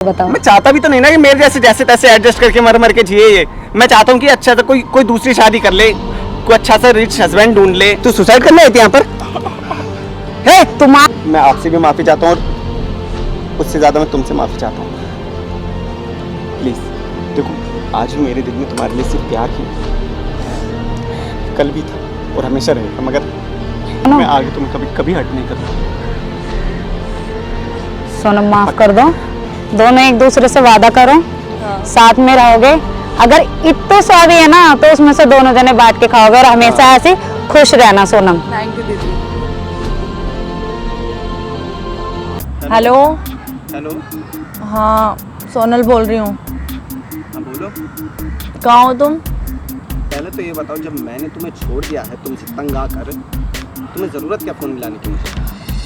बताओ। मैं चाहता भी तो नहीं ना कि मेरे जैसे जैसे तैसे एडजस्ट करके मर मर के जिए ये। मैं चाहता हूँ कि अच्छा सा कोई दूसरी शादी कर ले, कोई अच्छा सा रिच हस्बैंड ढूंढ ले। तू सुसाइड करने आई थी यहाँ पर? है तुम मैं आपसे भी माफी चाहता हूँ और उससे ज्यादा मैं तुमसे माफी चाहता हूँ। प्लीज देखो, आज भी मेरे दिल में तुम्हारे लिए सिर्फ प्यार ही, कल भी था और हमेशा रहेगा, मगर मैं आगे तुम्हें कभी कभी हर्ट नहीं करूँगा। सोनम माफ कर दो, दोनों एक दूसरे से वादा करो साथ में रहोगे। अगर इतना स्वाद है ना तो उसमें से दोनों जने बांट के खाओगे और हमेशा ऐसे खुश रहना। सोनम थैंक यू दीदी। हेलो हेलो, हाँ सोनल बोल रही हूँ। हाँ बोलो। कहाँ हो तुम? पहले तो ये बताओ, जब मैंने तुम्हें छोड़ दिया है तुमसे तंग आकर, तुम्हें जरूरत क्या फोन मिलाने की मुझे?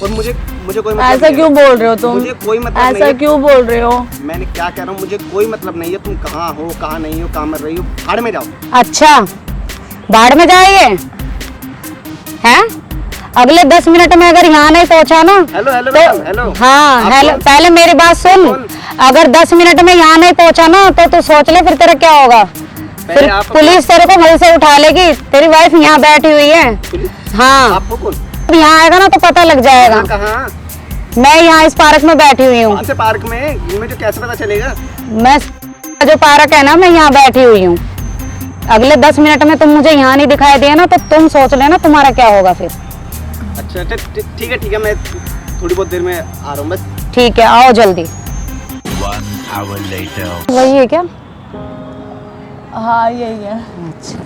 और मुझे कोई मतलब ऐसा क्यों बोल रहे हो तुम? मुझे कोई मतलब ऐसा नहीं है। क्यों बोल रहे हो? मैंने क्या कह रहा हूँ, मुझे कोई मतलब नहीं है तुम कहाँ हो, कहाँ नहीं हो, कहाँ मर रही हो, भाड़ में जाओ। अच्छा बाढ़ में जाएंगे हैं? अगले 10 मिनट में अगर यहाँ नहीं पहुँचा ना हेलो हेलो तो हेलो। हाँ हेलो, पहले मेरी बात सुन। अगर 10 मिनट में यहाँ नहीं पहुँचा ना तो तू सोच ले फिर तेरा क्या होगा। फिर पुलिस तेरे को वहीं से उठा लेगी। तेरी वाइफ यहाँ बैठी हुई है। हाँ आपको कौन? यहाँ आएगा ना तो पता लग जाएगा। कहाँ? मैं यहाँ इस पार्क में बैठी हुई हूँ। कौन से पार्क में? मुझे कैसे पता चलेगा? मैं जो पार्क है ना, मैं यहाँ बैठी हुई हूँ। अगले 10 मिनट में तुम मुझे यहाँ नहीं दिखाई दिया ना तो तुम सोच लेना तुम्हारा क्या होगा फिर। अच्छा ठीक है, मैं थोड़ी बहुत देर में आ रहा हूँ बस। ठीक है आओ जल्दी। 1 hour later. वही है क्या? हाँ यही है। अच्छा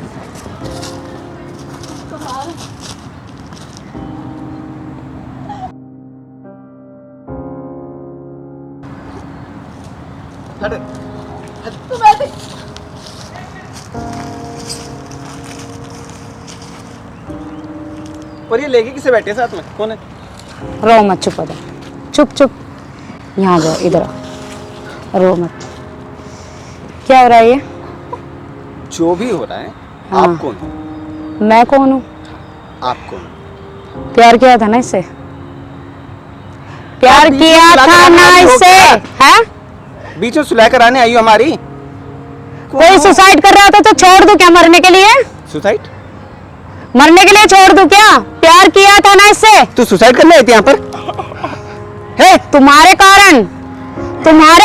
तुम ऐसे और ये लेके किसे बैठे साथ में? कौन है? रो मत, चुप हो जाओ, चुप चुप। यहाँ जाओ, इधर आओ, रो मत। क्या हो रहा है ये? जो भी हो रहा है। हाँ। आप कौन हो? मैं कौन हूँ? आप कौन? प्यार किया था ना इससे? प्यार किया था ना इससे? हैं? बीच में सुलह कराने आई हो हमारी? कोई सुसाइड कर रहा था तो छोड़ दूं क्या मरने के लिए? सुसाइड? मरने के लिए छोड़ दूं क्या? प्यार किया था ना इससे? तू सुसाइड करने आई थी यहाँ पर? है? तुम्हारे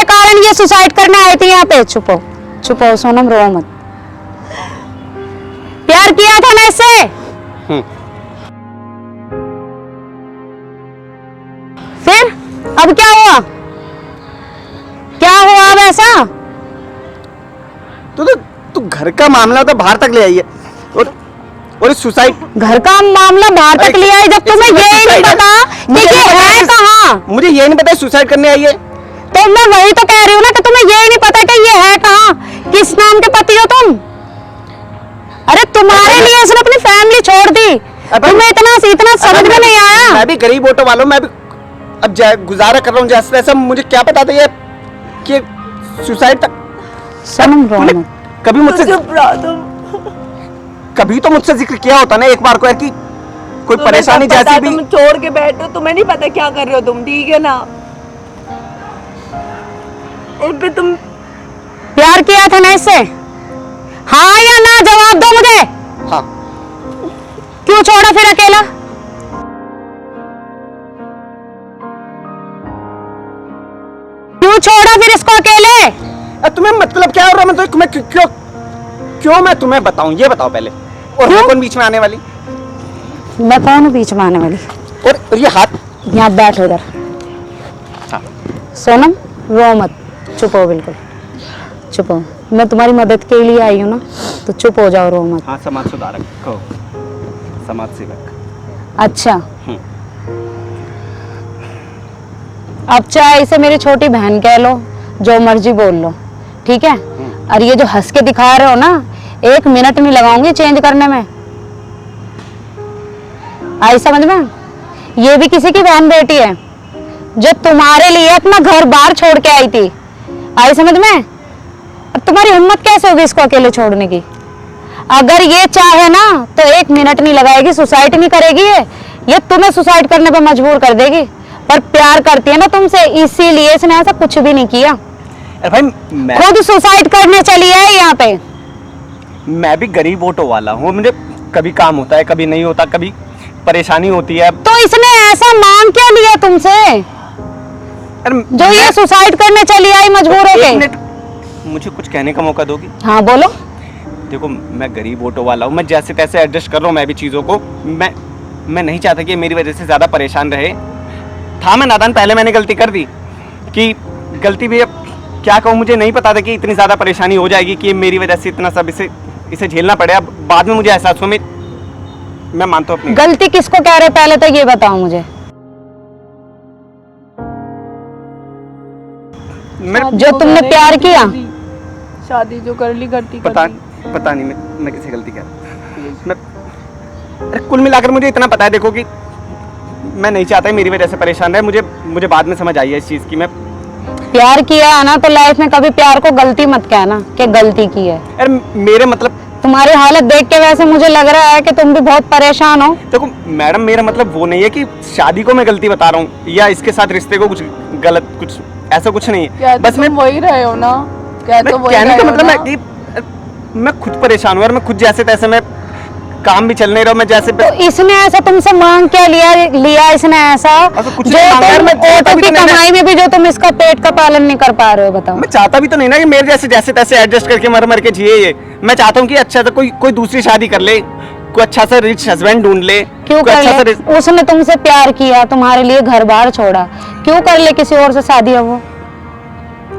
कारण ये सुसाइड करने आई थी यहाँ पे। चुप हो सोनम, रो मत। प्यार किया था ना इससे? फिर अब क्या हुआ? अब ऐसा? तू घर का मामला तो बाहर तक ले आई है और सुसाइड। घर का मामला बाहर तक ले आई जब तुम्हें ये ही नहीं पता कि ये है कहाँ? मुझे ये नहीं पता सुसाइड करने आई है। तो मैं वही तो कह रही हूँ ना कि तुम्हें ये ही नहीं पता कि ये है कहाँ। किस नाम के पति हो तुम? अरे तुम्हारे लिए इसने अपनी फैमिली छोड़ दी, तुम्हें इतना समझ में नहीं आया? मैं भी गरीब ऑटो वाला हूँ, मैं भी अब गुजारा कर रहा हूँ जैसे तैसे। मुझे क्या पता था ये कि सुसाइड तक। सनम रो मत। कभी मुझसे चुप रहो तुम। कभी तो मुझसे जिक्र किया होता ना एक बार को, कि कोई परेशानी जैसी भी। तुम छोड़ के बैठो, तुम्हें नहीं पता क्या कर रहे हो तुम, ठीक है ना? और फिर तुम प्यार किया था ना इससे? हाँ या ना जवाब दो मुझे। हाँ। क्यों छोड़ा फिर अकेला? क्यों छोड़ा फिर इसको अकेले? तुम्हें मतलब क्या हो रहा है? मैं तुम्हें क्यों मैं तुम्हें बताऊं? ये बताओ पहले। और मैं कौन बीच में आने वाली? मैं कौन हूँ बीच में आने वाली? और ये हाथ यहाँ बैठ उधर। हाँ। सोनम रो मत, चुप हो, बिल्कुल चुप हो। मैं तुम्हारी मदद के लिए आई हूँ ना, तो चुप हो जाओ, रो मत। हाँ, समाज सुधारक कहो, समाज सेवक। अच्छा अब चाहे इसे मेरी छोटी बहन कह लो, जो मर्जी बोल लो, ठीक है? और ये जो हंस के दिखा रहे हो ना, 1 मिनट नहीं लगाऊंगी चेंज करने में। आई समझ में? ये भी किसी की बहन बेटी है जो तुम्हारे लिए अपना घर बार छोड़ के आई थी। आई समझ में? अब तुम्हारी हिम्मत कैसे होगी इसको अकेले छोड़ने की? अगर ये चाहे ना तो 1 मिनट नहीं लगाएगी, सुसाइड नहीं करेगी ये तुम्हें सुसाइड करने पे मजबूर कर देगी। पर प्यार करती है ना तुमसे, इसीलिए इसने ऐसा कुछ भी नहीं किया। अरे भाई खुद सुसाइड करने चली है यहाँ पे। मैं भी गरीब ऑटो वाला हूँ, मुझे कभी काम होता है, कभी नहीं होता, कभी परेशानी होती है। तो इसने ऐसा मांग क्या लिया तुमसे अरे जो ये सुसाइड करने चली आई मजबूर एक होके? मिनट, मुझे कुछ कहने का मौका दोगी? हाँ बोलो। देखो मैं गरीब ऑटो वाला हूँ, मैं जैसे तैसे एडजस्ट कर रहा हूँ मैं भी चीज़ों को। मैं नहीं चाहता कि ये मेरी वजह से ज़्यादा परेशान रहे। था मैं नादान, पहले मैंने गलती कर दी कि गलती भी, अब क्या कहूँ, मुझे नहीं पता था कि इतनी ज़्यादा परेशानी हो जाएगी कि मेरी वजह से इतना सब इसे झेलना पड़े। अब बाद में मुझे एहसास हुआ, मैं मानता हूँ अपनी गलती किसको कह रहे पहले तो ये बताओ मुझे। मेरे जो तुमने प्यार किया, शादी जो कर ली करती पता नहीं मैं किसी गलती कर मैं अरे कुल मिलाकर मुझे इतना पता है, देखो कि मैं नहीं चाहता मेरी वजह से परेशान रहे। मुझे बाद में समझ आई है इस चीज़ की। मैं प्यार किया है ना तो लाइफ में कभी प्यार को गलती मत कहना कि गलती की है। अरे मेरे मतलब, तुम्हारी हालत देख के वैसे मुझे लग रहा है कि तुम भी बहुत परेशान हो। देखो मैडम, मेरा मतलब वो नहीं है कि शादी को मैं गलती बता रहा हूँ या इसके साथ रिश्ते को कुछ गलत, कुछ ऐसा कुछ नहीं है। बस मैं वही रहे हो ना, क्या मैं तो वही कहने रहे का हो मतलब ना? है कि मैं खुद परेशान हूँ और मैं खुद जैसे तैसे मैं काम भी चल नहीं रहा, मैं जैसे तो इसने ऐसा तुमसे मांग क्या लिया इसने ऐसा कुछ जो नहीं मांगा यार, तुम मैं चाहता ऑटो भी की तो नहीं ना। कमाई में भी जो तुम इसका पेट का पालन नहीं कर पा रहे हो, बताओ। मैं चाहता भी तो नहीं ना कि मेरे जैसे तैसे एडजस्ट करके मर के जिए ये। मैं चाहता हूँ कि अच्छा सा कोई दूसरी शादी कर ले, कोई अच्छा सा रिच हस्बैंड ढूंढ ले। क्यों कोई कर अच्छा ले? सा उसने तुमसे प्यार किया, तुम्हारे लिए घर बार छोड़ा, क्यों कर ले किसी और से शादी? है वो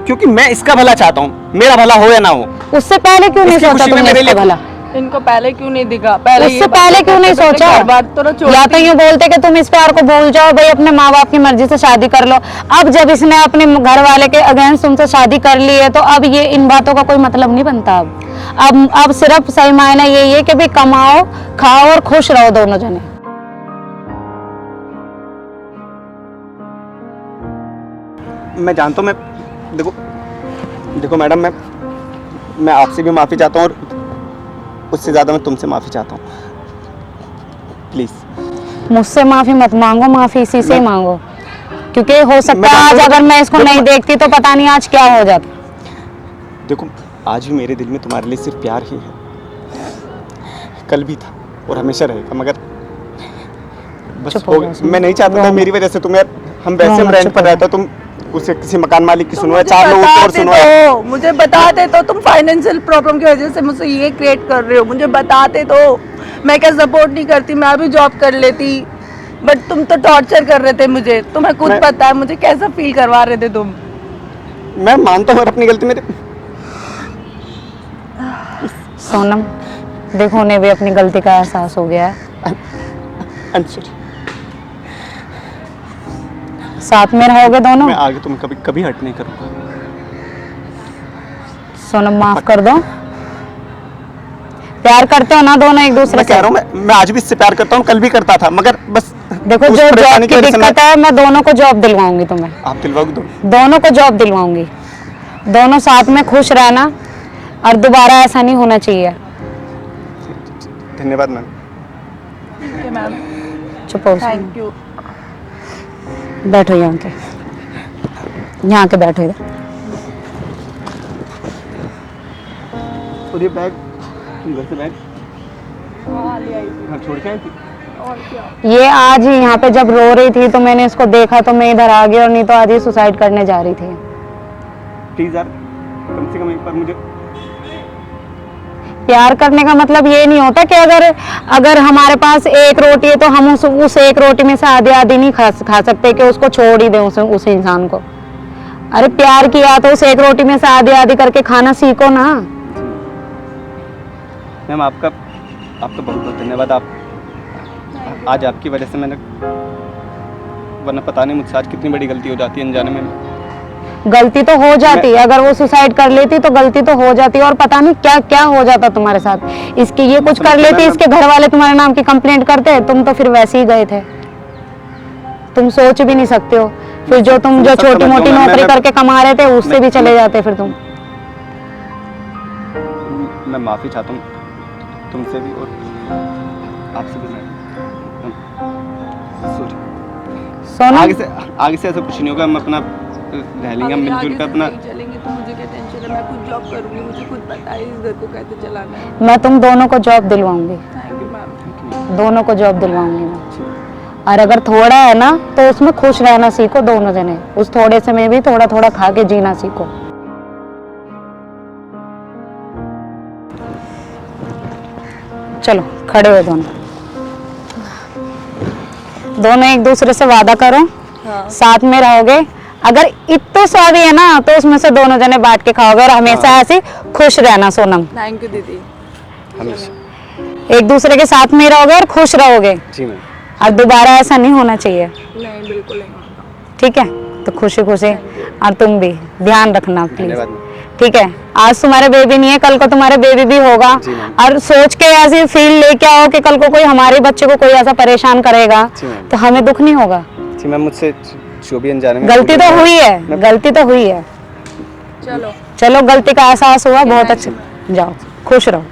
क्योंकि मैं इसका भला चाहता हूँ, मेरा भला हो या ना हो। उससे पहले क्यों नहीं इसकी सोचा खुशी में तुमने मेरे इसका लिए- भला? इनको पहले क्यों नहीं दिखा? पहले उससे पहले क्यों नहीं सोचा? बात तो ना या तो यूँ बोलते कि तुम इस प्यार को भूल जाओ भाई, अपने माँ बाप की मर्जी से शादी कर लो। अब जब इसने अपने घर वाले के अगेंस्ट तुमसे शादी कर ली है तो अब ये इन बातों का कोई मतलब नहीं बनता। अब सिर्फ सही मायना यही है कि भाई कमाओ, खाओ और खुश रहो दोनों जने। मैं जानता हूँ, मैं देखो मैडम, मैं आपसे भी माफ़ी चाहता हूँ और उससे ज़्यादा मैं तुमसे माफ़ी चाहता हूँ। प्लीज़ मुझसे माफी मत मांगो, माफी इसी से ही मांगो, क्योंकि हो सकता मैं है आज जानता हूँ- अगर मैं इसको नहीं देखती तो पता नहीं आज क्या हो जाता। देखो आज भी मेरे दिल में तुम्हारे लिए सिर्फ प्यार ही है, कल भी था और हमेशा रहेगा। मगर बस चुप हो हो गया। जाओ, मैं नहीं चाहता था मेरी वजह से तुम यार, हम वैसे हम रेंट पर रहते, तुम उसे किसी मकान मालिक की सुनो, चार लोगों की और सुनो। मुझे बताते तो तुम फाइनेंशियल प्रॉब्लम की वजह से मुझसे ये क्रिएट कर रहे हो, मुझे बताते तो मैं क्या सपोर्ट नहीं करती, मैं भी जॉब कर लेती, बट तुम तो टॉर्चर कर रहे थे मुझे। तुम्हें खुद पता है मुझे कैसा फील करवा रहे थे तुम। मैं मानता हूँ अपनी गलती मेरे। सोनम देखो, उन्हें भी अपनी गलती का एहसास हो गया है। I'm sorry। साथ में रहोगे दोनों? मैं आगे तुम कभी हर्ट नहीं करूँगा। सोनम माफ कर दो। प्यार करते हो ना दोनों एक दूसरे मैं से? कह रहा हूँ मैं आज भी इससे प्यार करता हूँ, कल भी करता था, मगर बस देखो उस जो जॉब परेशानी की वजह से दिक्कत है, मैं दोनों को जॉब दिलवाऊंगी तुम्हें, आप दिलवाओगे तो। दोनों को जॉब दिलवाऊंगी, दोनों साथ में खुश रहना और दोबारा ऐसा नहीं होना चाहिए। धन्यवाद मैम। ठीक है मैम, चुप हो, थैंक यू। बैठो यहाँ के, यहाँ के बैठो इधर। और ये बैग तुम घर से बैग हाँ, ले आई थी। घर छोड़ के आई थी? और क्या? ये आज ही यहाँ पे जब रो रही थी तो मैंने इसको देखा तो मैं इधर आ गई, और नहीं तो आज ही सुसाइड करने जा रही थी। प्लीज यार, कम से कम एक बार मुझे। प्यार करने का मतलब ये नहीं होता कि अगर हमारे पास एक रोटी है तो हम उस एक रोटी में से आधी आधी नहीं खा सकते कि उसको छोड़ ही दें उस इंसान को। अरे प्यार किया तो उस एक रोटी में से आधी आधी करके खाना सीखो ना। मैम आपका बहुत बहुत धन्यवाद। आप आज आपकी वजह से मैंने, वरना पता नहीं मुझसे आज कितनी बड़ी गलती हो जाती है अनजाने में। गलती तो हो जाती है, अगर वो सुसाइड कर लेती तो गलती तो हो जाती है, और पता नहीं क्या क्या हो जाता तुम्हारे साथ। इसके ये कुछ कर लेती, इसके घर वाले तुम्हारे नाम की कंप्लेंट करते, तुम तो फिर वैसे ही गए थे। तुम सोच भी नहीं सकते हो, फिर जो तुम जो छोटी मोटी नौकरी करके कमा रहे थे उससे भी चले जाते फिर तुम। मैं माफी चाहता हूँ तुमसे भी और आपसे भी। सोनम आगे से ऐसा कुछ नहीं होगा। हम अपना रह लेंगे हम अगर मिलजुल आगे कर से अपना। नहीं चलेंगे तो मुझे क्या टेंशन है, मैं खुद जॉब करूंगी, मुझे खुद पता है इस घर को कैसे चलाना है। मैं तुम दोनों को जॉब दिलवाऊंगी, थैंक यू मैम। दोनों को जॉब दिलवाऊंगी मैं। और अगर थोड़ा है ना तो उसमें खुश रहना सीखो दोनों जने, उस थोड़े से में भी थोड़ा थोड़ा खा के जीना सीखो। चलो खड़े हो दोनों, दोनों एक दूसरे से वादा करो हाँ साथ में रहोगे। अगर इतना सा भी है ना तो उसमें से दोनों जने बांट के खाओगे और हमेशा ऐसे खुश रहना सोनम। थैंक यू दीदी। हमेशा। एक दूसरे के साथ में रहोगे और खुश रहोगे, जी मैम। और दोबारा ऐसा नहीं होना चाहिए, नहीं बिल्कुल नहीं होगा। ठीक है? तो खुशी खुशी, और तुम भी ध्यान रखना प्लीज, धन्यवाद मैम। ठीक है? आज तुम्हारे बेबी नहीं है, कल को तुम्हारे बेबी भी होगा, जी मैम। और सोच के ऐसी फील लेके आओ कि कल को कोई हमारे बच्चे को कोई ऐसा परेशान करेगा जी मैम। तो हमें दुख नहीं होगा। जी मैम, मुझसे जो भी अनजाने में गलती तो हुई है, गलती तो हुई है, चलो चलो गलती का एहसास हुआ, बहुत अच्छा, जाओ खुश रहो।